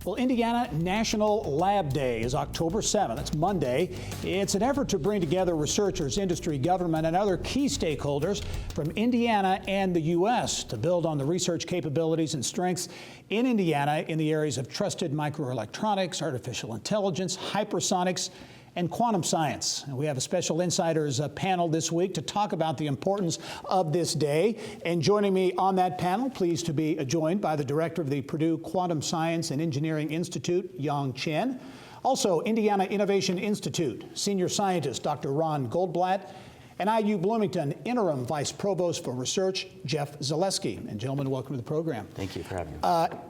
Well, Indiana National Lab Day is October 7th. That's Monday. It's an effort to bring together researchers, industry, government, and other key stakeholders from Indiana and the U.S. to build on the research capabilities and strengths in Indiana in the areas of trusted microelectronics, artificial intelligence, hypersonics, and quantum science. And we have a special insiders panel this week to talk about the importance of this day. And joining me on that panel, pleased to be joined by the director of the Purdue Quantum Science and Engineering Institute, Yang Chen. Also, Indiana Innovation Institute, senior scientist, Dr. Ron Goldblatt, and IU Bloomington interim vice provost for research, Jeff Zaleski. And gentlemen, welcome to the program. Thank you for having me.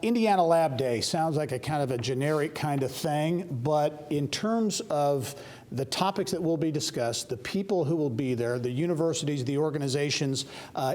Indiana Lab Day sounds like a kind of a generic kind of thing, but in terms of the topics that will be discussed, the people who will be there, the universities, the organizations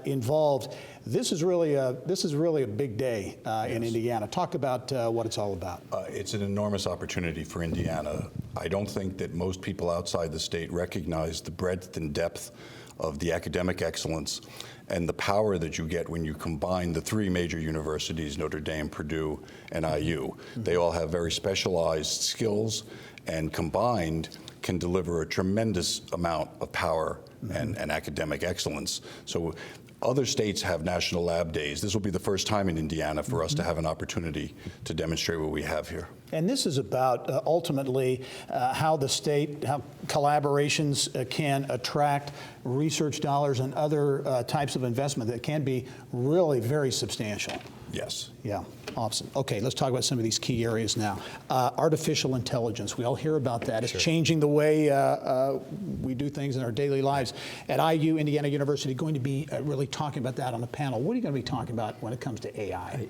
involved, this is really a big day in Indiana. Talk about what it's all about. It's an enormous opportunity for Indiana. I don't think that most people outside the state recognize the breadth and depth of the academic excellence and the power that you get when you combine the three major universities, Notre Dame, Purdue, and IU. They all have very specialized skills, and combined can deliver a tremendous amount of power and academic excellence. So other states have national lab days. This will be the first time in Indiana for us to have an opportunity to demonstrate what we have here. And this is about ultimately how the state, how collaborations can attract research dollars and other types of investment that can be really very substantial. Yes. Yeah, awesome. Okay, let's talk about some of these key areas now. Artificial intelligence, we all hear about that. It's changing the way we do things in our daily lives. At IU, Indiana University, going to be really talking about that on the panel. What are you going to be talking about when it comes to AI?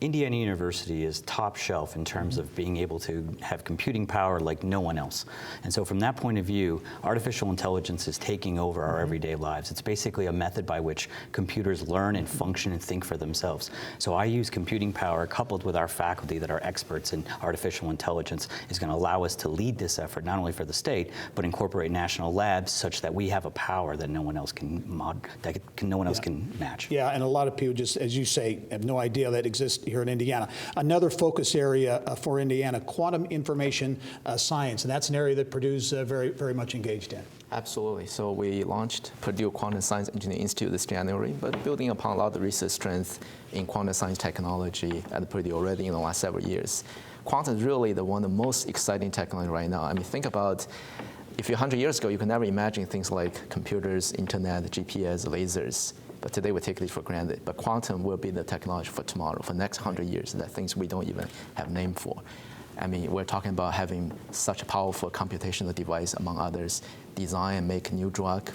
Indiana University is top shelf in terms of being able to have computing power like no one else. And so from that point of view, artificial intelligence is taking over our everyday lives. It's basically a method by which computers learn and function and think for themselves. So I use computing power coupled with our faculty that are experts in artificial intelligence is going to allow us to lead this effort, not only for the state, but incorporate national labs such that we have a power that no one else can can match. Yeah, and a lot of people just, as you say, have no idea that exists here in Indiana. Another focus area for Indiana, quantum information science, and that's an area that Purdue's very, very much engaged in. Absolutely. So we launched Purdue Quantum Science Engineering Institute this January, but building upon a lot of the research strength in quantum science technology at Purdue already in the last several years. Quantum is really one of the most exciting technology right now. I mean, think about if 100 years ago, you could never imagine things like computers, internet, GPS, lasers. But today we take these for granted. But quantum will be the technology for tomorrow, for the next 100 years, that things we don't even have name for. I mean, we're talking about having such a powerful computational device, among others, design and make new drug,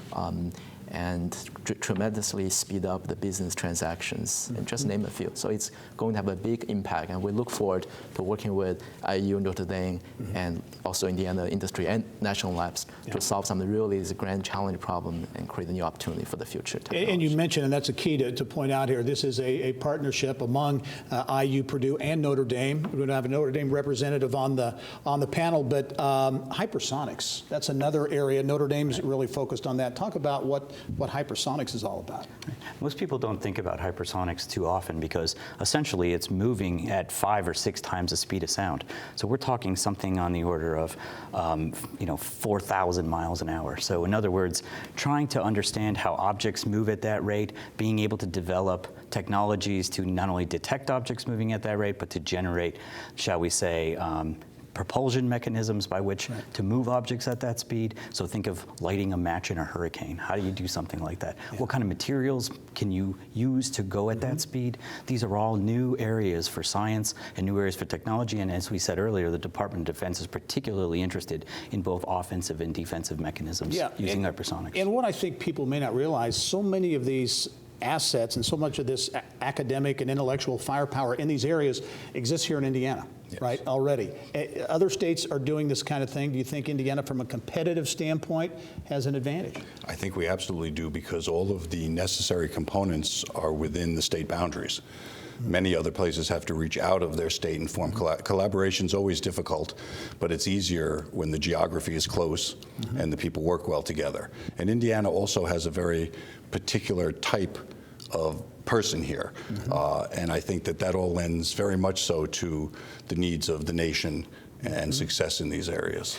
and tremendously speed up the business transactions, and just name a few. So it's going to have a big impact, and we look forward to working with IU, Notre Dame, and also Indiana industry and national labs to solve some of really this grand challenge problem and create a new opportunity for the future. And you mentioned, and that's a key to point out here, this is a partnership among IU, Purdue, and Notre Dame. We're going to have a Notre Dame representative on the panel, but hypersonics, that's another area. Notre Dame's really focused on that. Talk about what hypersonics is all about. Most people don't think about hypersonics too often because essentially it's moving at 5 or 6 times the speed of sound. So we're talking something on the order of 4,000 miles an hour. So in other words, trying to understand how objects move at that rate, being able to develop technologies to not only detect objects moving at that rate, but to generate, shall we say, propulsion mechanisms by which to move objects at that speed. So think of lighting a match in a hurricane. How do you do something like that? What kind of materials can you use to go at that speed? These are all new areas for science and new areas for technology. And as we said earlier, the Department of Defense is particularly interested in both offensive and defensive mechanisms using hypersonics. And what I think people may not realize, so many of these assets and so much of this academic and intellectual firepower in these areas exists here in Indiana, right, already. Other states are doing this kind of thing. Do you think Indiana, from a competitive standpoint, has an advantage? I think we absolutely do, because all of the necessary components are within the state boundaries. Many other places have to reach out of their state and form collaboration is always difficult, but it's easier when the geography is close and the people work well together. And Indiana also has a very particular type of person here. And I think that all lends very much so to the needs of the nation and success in these areas.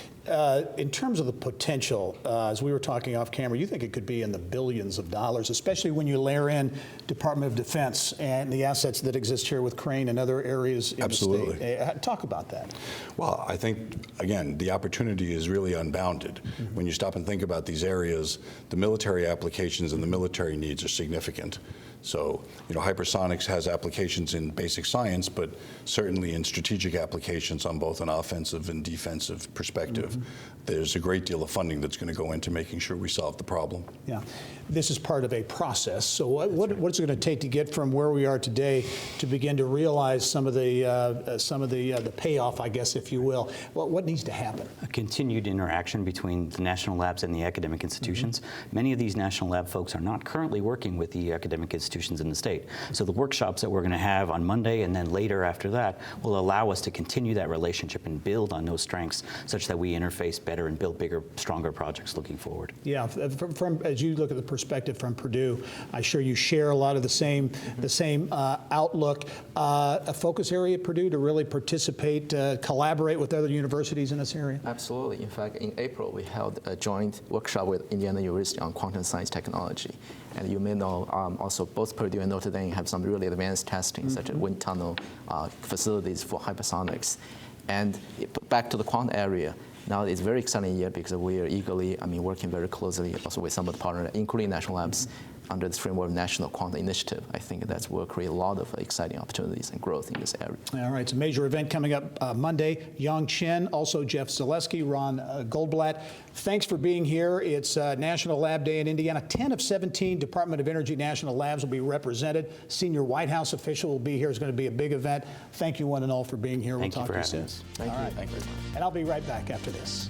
In terms of the potential, as we were talking off camera, you think it could be in the billions of dollars, especially when you layer in Department of Defense and the assets that exist here with Crane and other areas in Absolutely. the state. Talk about that. Well, I think, again, the opportunity is really unbounded. When you stop and think about these areas, the military applications and the military needs are significant. So, hypersonics has applications in basic science, but certainly in strategic applications on both an offensive and defensive perspective. There's a great deal of funding that's going to go into making sure we solve the problem. Yeah, this is part of a process. So what's it going to take to get from where we are today to begin to realize some of the payoff, I guess, if you will? What needs to happen? A continued interaction between the national labs and the academic institutions. Many of these national lab folks are not currently working with the academic institutions in the state. So the workshops that we're going to have on Monday and then later after that will allow us to continue that relationship and build on those strengths such that we interface better and build bigger, stronger projects looking forward. Yeah, as you look at the perspective from Purdue, I'm sure you share a lot of the same outlook. A focus area at Purdue to really participate, collaborate with other universities in this area? Absolutely. In fact, in April, we held a joint workshop with Indiana University on quantum science technology. And you may know also both Purdue and Notre Dame have some really advanced testing, such as wind tunnel facilities for hypersonics. And back to the quantum area, now it's a very exciting year because we are eagerly, working very closely also with some of the partners, including national labs, under this framework of National Quantum Initiative. I think that will create a lot of exciting opportunities and growth in this area. All right, it's a major event coming up Monday. Yang Chen, also Jeff Zaleski, Ron Goldblatt. Thanks for being here. It's National Lab Day in Indiana. 10 of 17 Department of Energy national labs will be represented. Senior White House official will be here. It's going to be a big event. Thank you one and all for being here. Thank you we'll talk for to you having soon. us. Thank you. Right. Thank you. And I'll be right back after this.